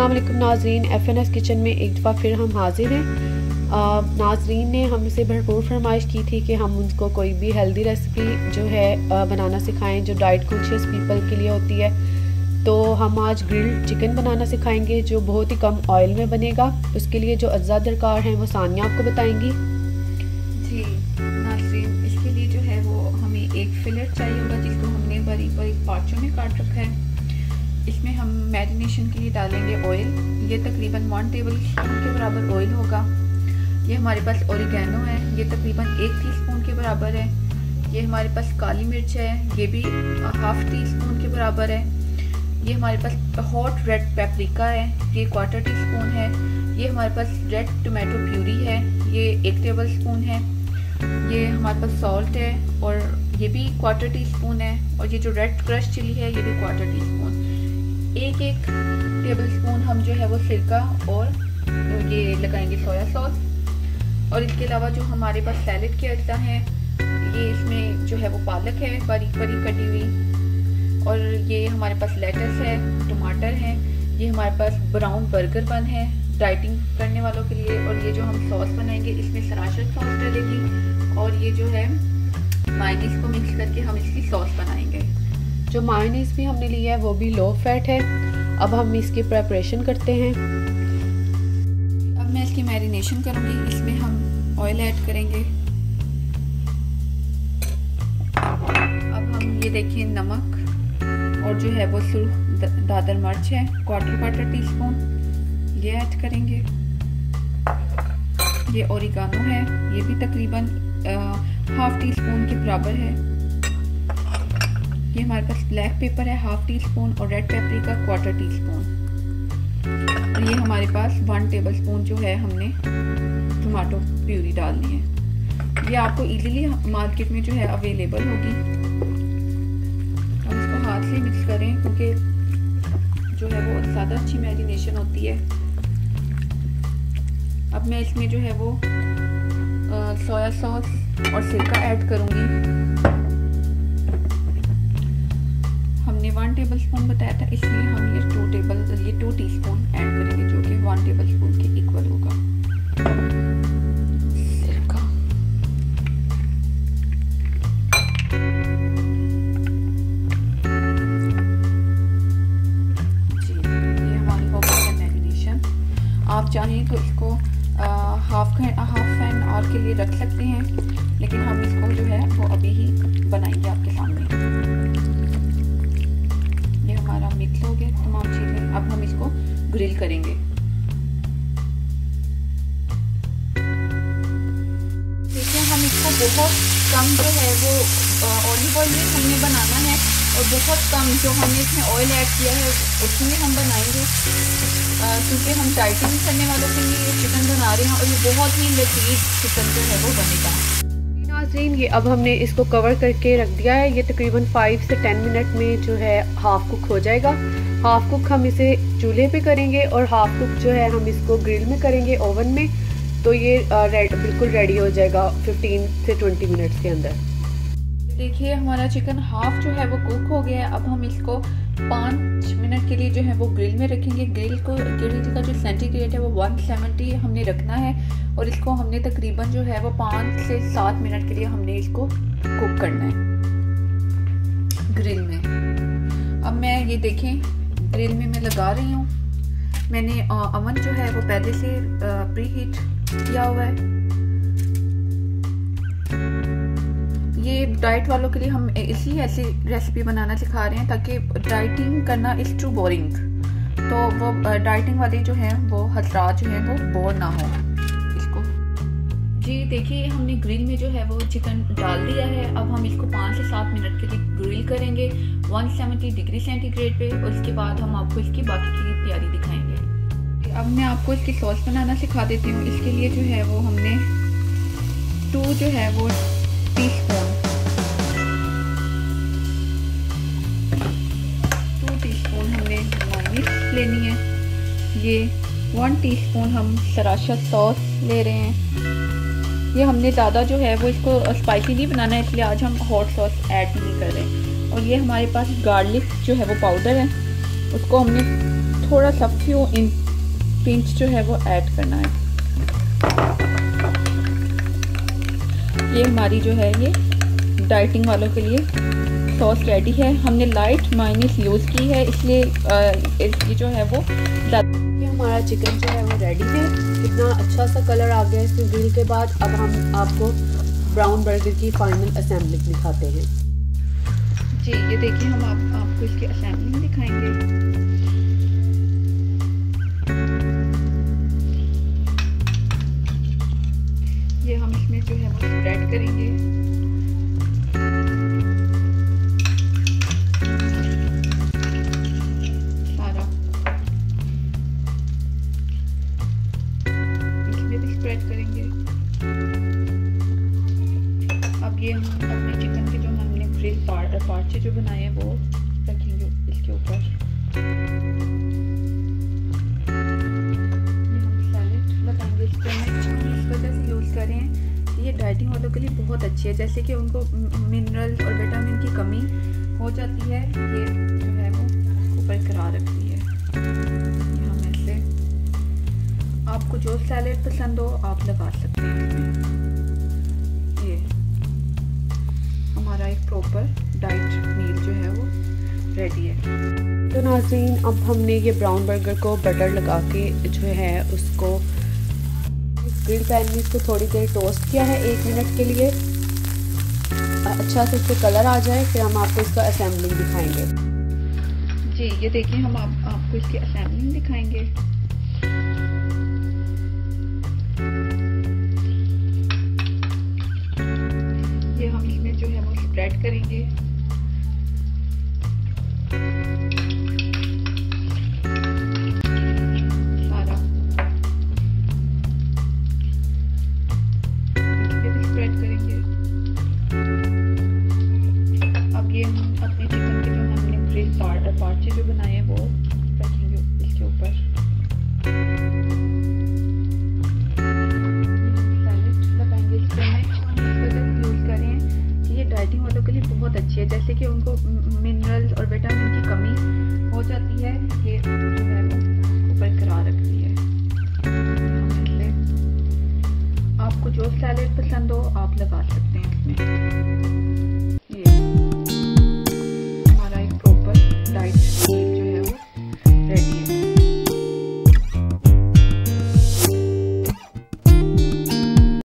अस्सलाम वालेकुम नाजरीन, FNS किचन में एक दफ़ा फिर हम हाजिर हैं। नाजरीन ने हमसे भरपूर फरमाइश की थी कि हम उनको कोई भी हेल्दी रेसिपी जो है बनाना सिखाएं जो डाइट कॉन्शियस पीपल के लिए होती है। तो हम आज ग्रिल्ड चिकन बनाना सिखाएंगे जो बहुत ही कम ऑयल में बनेगा। उसके लिए जो अज्जा दरकार हैं वो सानिया आपको बताएंगी। जी नाज़रीन, इसके लिए जो है वो हमें एक फिलेट चाहिए होगा जिसको हमने बारीक बारीक पार्चों में काट रखा है। इसमें हम मैरिनेशन के लिए डालेंगे ऑयल। ये तकरीबन 1 टेबल स्पून के बराबर ऑयल होगा। ये हमारे पास ओरिगेनो है, ये तकरीबन 1 टीस्पून के बराबर है। ये हमारे पास काली मिर्च है, ये भी 1/2 टीस्पून के बराबर है। ये हमारे पास हॉट रेड पेपरिका है, ये 1/4 टीस्पून है। ये हमारे पास रेड टोमेटो प्यूरी है, ये 1 टेबल स्पून है। ये हमारे पास सॉल्ट है और ये भी 1/4 टीस्पून है। और ये जो रेड क्रश चिली है ये भी 1/4 टीस्पून। एक टेबल स्पून हम जो है वो सिरका और ये लगाएंगे सोया सॉस। और इसके अलावा जो हमारे पास सैलेड के अज्जा हैं, ये इसमें जो है वो पालक है बारीक बारीक कटी हुई, और ये हमारे पास लेटस है, टमाटर है। ये हमारे पास ब्राउन बर्गर बन है डाइटिंग करने वालों के लिए। और ये जो हम सॉस बनाएंगे इसमें सराशर सॉस डलेगी, और ये जो है मायोनीज को मिक्स करके हम इसकी सॉस बनाएंगे। जो मायोनीज भी हमने लिया है वो भी लो फैट है। अब हम इसकी प्रिपरेशन करते हैं। अब मैं इसकी मैरिनेशन करूंगी। इसमें हम ऑयल ऐड करेंगे। अब हम ये देखिए नमक और जो है वो सुर्ख दादर मिर्च है 1/4 टीस्पून, ये ऐड करेंगे। ये ओरिगानो है, ये भी तकरीबन 1/2 टीस्पून के बराबर है। ये हमारे पास ब्लैक पेपर है 1/2 टीस्पून और रेड पेपरिका 1/4 टीस्पून। और ये हमारे पास 1 टेबल स्पून जो है हमने टमाटो प्यूरी डालनी है। ये आपको इजीली मार्केट में जो है अवेलेबल होगी। हम इसको हाथ से मिक्स करें क्योंकि जो है वो ज़्यादा अच्छी मैरिनेशन होती है। अब मैं इसमें जो है वो सोया सॉस और सिरका ऐड करूँगी। हमने 1 टेबल स्पून बताया था, इसलिए हम ये 2 टीस्पून ऐड करेंगे जो कि 1 टेबल स्पून के इक्वल होगा। सिरका, जी ये हमारी हो गई है मैरिनेशन। आप चाहें तो इसको हाफ एन आवर के लिए रख सकते हैं, लेकिन हम इसको जो है वो अभी ही बनाएंगे आपके सामने। ये हमारा मिक्स हो गया तमाम चीज़ें। अब हम इसको ग्रिल करेंगे। देखिए हम इसको बहुत कम जो है वो ऑलिव ऑयल में हमने बनाना है, और बहुत कम जो हमने इसमें ऑयल ऐड किया है उसमें हम बनाएंगे, क्योंकि हम डाइटिंग करने वालों के लिए चिकन बना रहे हैं और ये बहुत ही लजीज चिकन जो है वो बनेगा। नाज़रीन, ये अब हमने इसको कवर करके रख दिया है। ये तकरीबन 5 से 10 मिनट में जो है हाफ कुक हो जाएगा। हाफ कुक हम इसे चूल्हे पे करेंगे और हाफ कुक जो है हम इसको ग्रिल में करेंगे ओवन में। तो ये बिल्कुल रेडी हो जाएगा 15 से 20 मिनट्स के अंदर। देखिए हमारा चिकन हाफ जो है वो कुक हो गया है। अब हम इसको 5 मिनट के लिए जो है वो ग्रिल में रखेंगे। ग्रिल का जो सेंटीग्रेड है वो 170 हमने रखना है, और इसको हमने तकरीबन जो है वो 5 से 7 मिनट के लिए हमने इसको कुक करना है ग्रिल में। अब मैं ये देखें ग्रिल में मैं लगा रही हूँ। मैंने अवन जो है वो पहले से प्री हीट किया हुआ है। ये डाइट वालों के लिए हम इसलिए ऐसी रेसिपी बनाना सिखा रहे हैं ताकि डाइटिंग करना इज टू बोरिंग, तो वो डाइटिंग वाले जो हैं वो हजरात जो हैं वो बोर ना हो इसको। जी देखिए हमने ग्रिल में जो है वो चिकन डाल दिया है। अब हम इसको 5 से 7 मिनट के लिए ग्रिल करेंगे 170 डिग्री सेंटीग्रेड पे, और उसके बाद हम आपको इसकी बाकी की तैयारी दिखाएंगे। अब मैं आपको इसकी सॉस बनाना सिखा देती हूँ। इसके लिए जो है वो हमने 2 जो है वो टीस्पून 2 टीस्पून हमने मायोनीज लेनी है। ये 1 टीस्पून हम सराशा सॉस ले रहे हैं। ये हमने ज़्यादा जो है वो इसको स्पाइसी नहीं बनाना है, इसलिए आज हम हॉट सॉस ऐड नहीं कर रहे हैं। और ये हमारे पास गार्लिक जो है वो पाउडर है, उसको हमने थोड़ा सा फ्यू पिंच जो है वो ऐड करना है। ये हमारी जो है ये डाइटिंग वालों के लिए सॉस रेडी है। हमने लाइट मायोनीज यूज़ की है, इसलिए ये जो है वो हमारा चिकन जो है वो रेडी है। कितना अच्छा सा कलर आ गया है इसमें ग्रिल के बाद। अब हम आपको ब्राउन बर्गर की फाइनल असेंबली दिखाते हैं। जी ये देखिए, हम आपको इसकी असेंबलिंग दिखाएंगे। ये हम इसमें जो है वो स्प्रेड करेंगे। सारा इसमें भी स्प्रेड करेंगे। अब ये हम अपने चिकन के जो हमने ग्रिल पार्चे जो बनाए हैं वो रखेंगे इसके ऊपर। ये डाइटिंग वालों के लिए बहुत अच्छी है, जैसे कि उनको मिनरल्स और विटामिन की कमी हो जाती है, ये जो है वो उसको बरकरार रखती है। हम ऐसे आपको जो सैलेड पसंद हो आप लगा सकते हैं इसमें। ये हमारा एक प्रॉपर डाइट मील जो है वो रेडी है। तो नाज़रीन, अब हमने ये ब्राउन बर्गर को बटर लगा के जो है उसको ग्रिल पैन में इसको थोड़ी देर टोस्ट किया है 1 मिनट के लिए। अच्छा से इससे कलर आ जाए, फिर हम आपको इसका असेंबलिंग दिखाएंगे। जी ये देखिए, हम आपको इसकी असेंबलिंग दिखाएंगे। ये हम इसमें जो है वो स्प्रेड करेंगे। अपने चिकन के जो हमने ग्रिल पार्चे जो बनाए हैं वो रखेंगे इसके ऊपर। सैलेड लगाएंगे इस पर। हम इस वजह से यूज़ करें कि ये डाइटिंग वालों के लिए बहुत अच्छी है, जैसे कि उनको मिनरल्स और विटामिन की कमी हो जाती है, ये जो है वो उसको बरकरार रखती है। आपको जो सैलेड पसंद हो आप लगा सकते हैं इसमें।